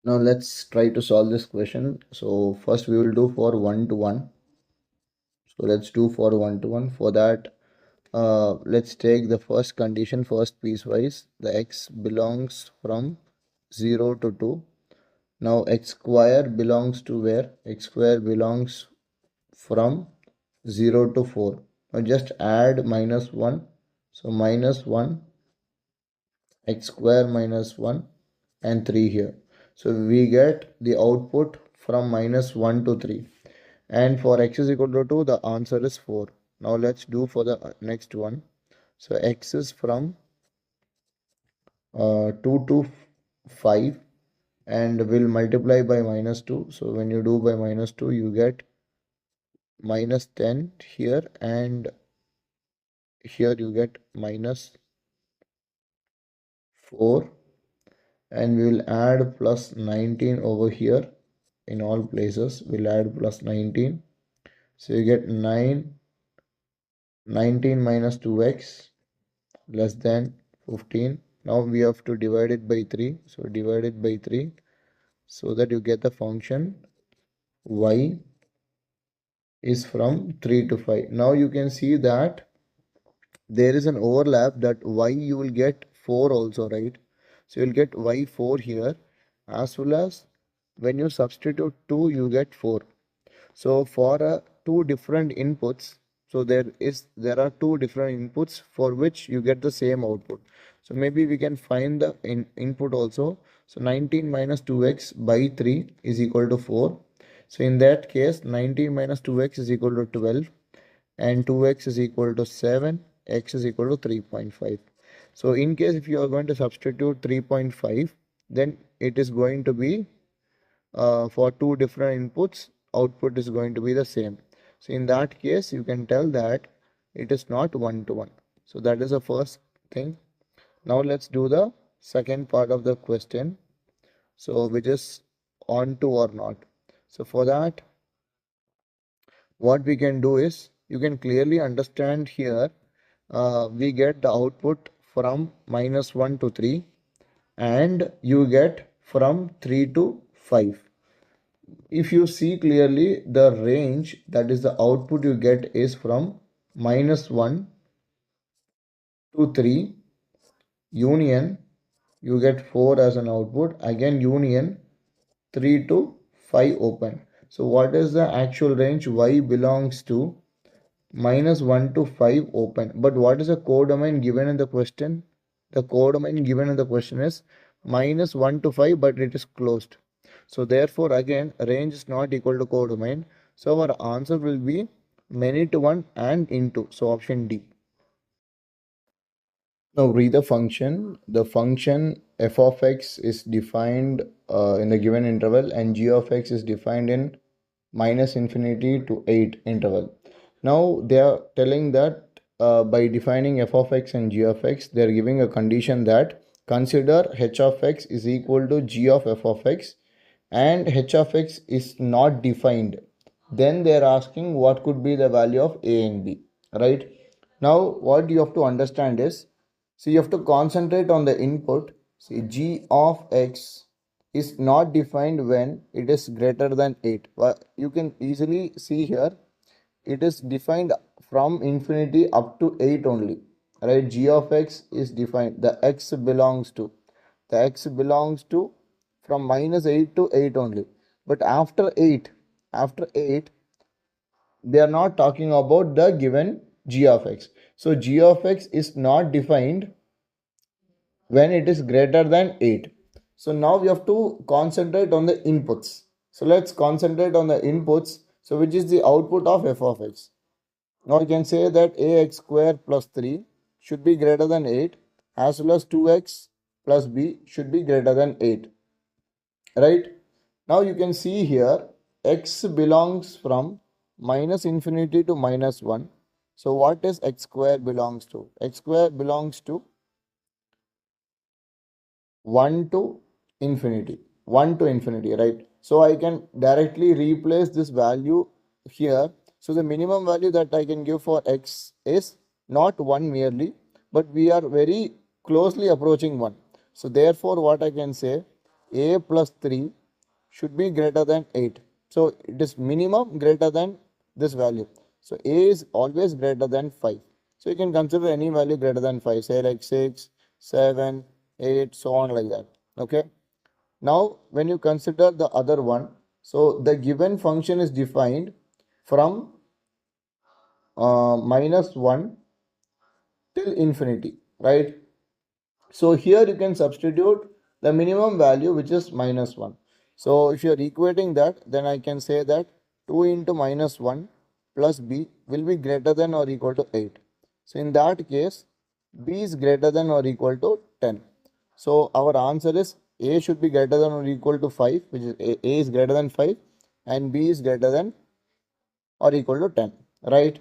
Now let's try to solve this question. So first we will do for 1 to 1. So let's do for 1 to 1. For that, let's take the first condition first piecewise. The x belongs from 0 to 2. Now x square belongs to where? X square belongs from 0 to 4. Now just add minus 1. So minus 1, x square minus 1 and 3 here. So we get the output from minus 1 to 3. And for x is equal to 2, the answer is 4. Now let's do for the next one. So x is from 2 to 5 and will multiply by minus 2. So when you do by minus 2, you get minus 10 here, and here you get minus 4, and we will add plus 19 over here. In all places we'll add plus 19, so you get 19 minus 2x less than 15. Now we have to divide it by 3, so divide it by 3 so that you get the function y is from 3 to 5. Now you can see that there is an overlap, that y you will get 4 also, right? So you'll get y4 here, as well as when you substitute 2 you get 4. So for two different inputs, so there are two different inputs for which you get the same output. So maybe we can find the input also. So 19 minus 2x by 3 is equal to 4. So in that case 19 minus 2x is equal to 12, and 2x is equal to 7, x is equal to 3.5. So in case if you are going to substitute 3.5, then it is going to be for two different inputs, output is going to be the same. So in that case you can tell that it is not 1 to 1. So that is the first thing. Now let's do the second part of the question, so which is on to or not. So for that, what we can do is, you can clearly understand here, we get the output from minus 1 to 3, and you get from 3 to 5. If you see clearly, the range, that is the output you get, is from minus 1 to 3 union, you get 4 as an output, again union 3 to 5 open. So what is the actual range? Y belongs to minus 1 to 5 open. But what is the codomain given in the question? The codomain given in the question is minus 1 to 5, but it is closed. So therefore again range is not equal to codomain. So our answer will be many to 1 and into. So option D. Now read the function. The function f of x is defined in the given interval, and g of x is defined in minus infinity to 8 interval. Now they are telling that by defining f of x and g of x, they are giving a condition that consider h of x is equal to g of f of x, and h of x is not defined. Then they are asking what could be the value of a and b, right? Now what you have to understand is, so you have to concentrate on the input. See, g of x is not defined when it is greater than 8. Well, you can easily see here, it is defined from infinity up to 8 only, right? G of x is defined, the x belongs to, from minus 8 to 8 only. But after 8, they are not talking about the given g of x. So g of x is not defined when it is greater than 8. So now we have to concentrate on the inputs. So let's concentrate on the inputs. So which is the output of f of x. Now you can say that ax square plus 3 should be greater than 8, as well as 2x plus b should be greater than 8. Right? Now you can see here x belongs from minus infinity to minus 1. So what is x square belongs to? X square belongs to 1 to infinity. 1 to infinity, right? So I can directly replace this value here. So the minimum value that I can give for x is not 1 merely, but we are very closely approaching 1. So therefore what I can say, a plus 3 should be greater than 8. So it is minimum greater than this value. So a is always greater than 5. So you can consider any value greater than 5, say like 6, 7, 8, so on like that. Okay. Now when you consider the other one, so the given function is defined from -1 till infinity, right? So here you can substitute the minimum value, which is -1. So if you are equating that, then I can say that 2 into -1 plus b will be greater than or equal to 8. So in that case, b is greater than or equal to 10. So our answer is a should be greater than or equal to 5, which is a is greater than 5, and b is greater than or equal to 10, right?